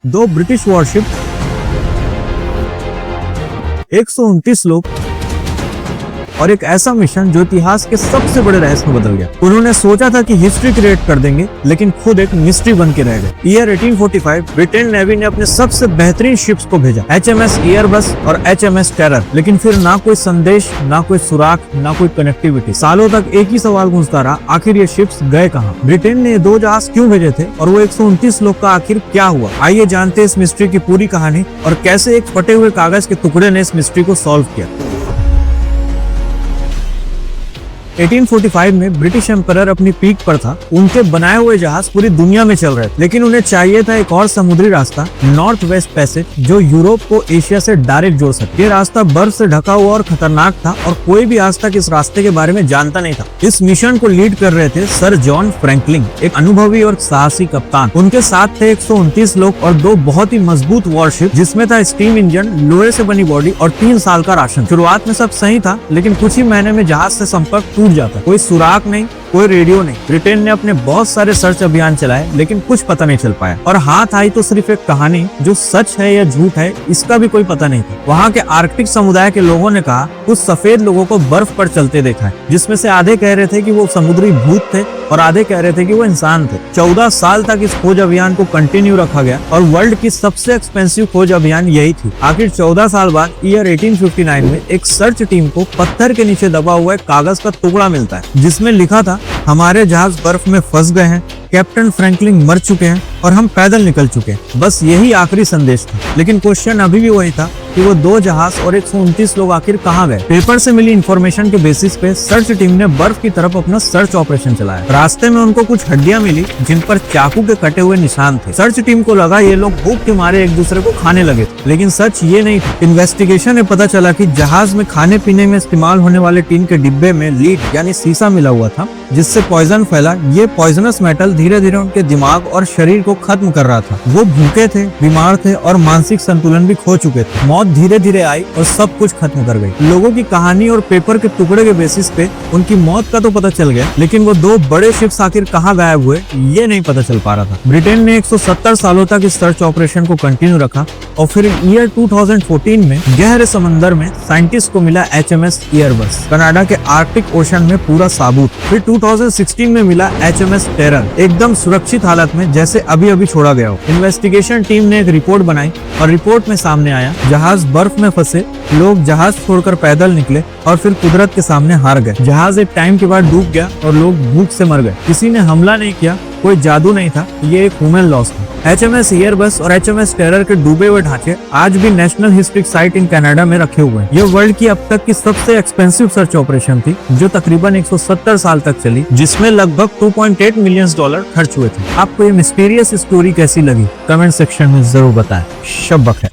दो British worship, 129 लोग और एक ऐसा मिशन जो इतिहास के सबसे बड़े रहस्य में बदल गया। उन्होंने सोचा था कि हिस्ट्री क्रिएट कर देंगे, लेकिन खुद एक मिस्ट्री बन के रह गए। ईयर 1845 ब्रिटेन नेवी ने अपने सबसे बेहतरीन शिप्स को भेजा, HMS एयरबस और HMS टेरर, लेकिन फिर ना कोई संदेश, ना कोई सुराग, ना कोई कनेक्टिविटी। सालों तक एक ही सवाल गूंजता रहा, आखिर ये शिप्स गए कहाँ? ब्रिटेन ने दो जहाज क्यों भेजे थे और वो 129 लोग का आखिर क्या हुआ? आइए जानते हैं इस मिस्ट्री की पूरी कहानी और कैसे एक फटे हुए कागज के टुकड़े ने इस मिस्ट्री को सॉल्व किया। 1845 में ब्रिटिश एम्परर अपनी पीक पर था। उनके बनाए हुए जहाज पूरी दुनिया में चल रहे थे, लेकिन उन्हें चाहिए था एक और समुद्री रास्ता, नॉर्थ वेस्ट पैसेज, जो यूरोप को एशिया से डायरेक्ट जोड़ सके। ये रास्ता बर्फ से ढका हुआ और खतरनाक था और कोई भी आज तक इस रास्ते के बारे में जानता नहीं था। इस मिशन को लीड कर रहे थे सर जॉन फ्रैंकलिन, एक अनुभवी और साहसी कप्तान। उनके साथ थे 129 लोग और दो बहुत ही मजबूत वॉरशिप, जिसमें था स्टीम इंजन, लोहे से बनी बॉडी और 3 साल का राशन। शुरुआत में सब सही था, लेकिन कुछ ही महीने में जहाज से संपर्क जाता, कोई सुराग नहीं, कोई रेडियो नहीं। ब्रिटेन ने अपने बहुत सारे सर्च अभियान चलाए, लेकिन कुछ पता नहीं चल पाया। और हाथ आई तो सिर्फ एक कहानी, जो सच है या झूठ है इसका भी कोई पता नहीं था। वहाँ के आर्कटिक समुदाय के लोगों ने कहा कुछ सफेद लोगों को बर्फ पर चलते देखा है, जिसमें से आधे कह रहे थे कि वो समुद्री भूत थे और आधे कह रहे थे कि वो इंसान थे। 14 साल तक इस खोज अभियान को कंटिन्यू रखा गया और वर्ल्ड की सबसे एक्सपेंसिव खोज अभियान यही थी। आखिर 14 साल बाद ईयर 1859 में एक सर्च टीम को पत्थर के नीचे दबा हुआ एक कागज का टुकड़ा मिलता है, जिसमें लिखा था, हमारे जहाज बर्फ में फंस गए हैं, कैप्टन फ्रैंकलिन मर चुके हैं और हम पैदल निकल चुके हैं। बस यही आखिरी संदेश था, लेकिन क्वेश्चन अभी भी वही था कि वो दो जहाज और 129 लोग आखिर कहाँ गए। पेपर से मिली इंफॉर्मेशन के बेसिस पे सर्च टीम ने बर्फ की तरफ अपना सर्च ऑपरेशन चलाया। रास्ते में उनको कुछ हड्डियां मिली, जिन पर चाकू के कटे हुए निशान थे। सर्च टीम को लगा ये लोग भूख के मारे एक दूसरे को खाने लगे थे, लेकिन सच ये नहीं था। इन्वेस्टिगेशन में पता चला कि जहाज में खाने पीने में इस्तेमाल होने वाले टीन के डिब्बे में लीड यानी सीसा मिला हुआ था, जिससे पॉइजन फैला। ये पॉइजनस मेटल धीरे धीरे उनके दिमाग और शरीर को खत्म कर रहा था। वो भूखे थे, बीमार थे और मानसिक संतुलन भी खो चुके थे। मौत धीरे धीरे आई और सब कुछ खत्म कर गई। लोगों की कहानी और पेपर के टुकड़े के बेसिस पे उनकी मौत का तो पता चल गया, लेकिन वो दो बड़े शिप्स आखिर कहाँ गायब हुए ये नहीं पता चल पा रहा था। ब्रिटेन ने 170 सालों तक इस सर्च ऑपरेशन को कंटिन्यू रखा और फिर ईयर 2014 में गहरे समंदर में साइंटिस्ट को मिला HMS एयरबस, कनाडा के आर्कटिक ओशन में पूरा साबुत। फिर 2016 में मिला HMS टेरर, एकदम सुरक्षित हालत में, जैसे अभी अभी छोड़ा गया हो। इन्वेस्टिगेशन टीम ने एक रिपोर्ट बनाई और रिपोर्ट में सामने आया, जहाज बर्फ में फंसे, लोग जहाज छोड़कर पैदल निकले और फिर कुदरत के सामने हार गए। जहाज एक टाइम के बाद डूब गया और लोग भूख से मर गए। किसी ने हमला नहीं किया, कोई जादू नहीं था, ये एक ह्यूमन लॉस था। HMS एयरबस और HMS टेरर के डूबे हुए ढांचे आज भी national historic site in Canada में रखे हुए हैं। ये वर्ल्ड की अब तक की सबसे एक्सपेंसिव सर्च ऑपरेशन थी, जो तकरीबन 170 साल तक चली, जिसमें लगभग $2.8 मिलियन खर्च हुए थे। आपको ये मिस्टीरियस स्टोरी कैसी लगी? कमेंट सेक्शन में जरूर बताएं। शब बखैर।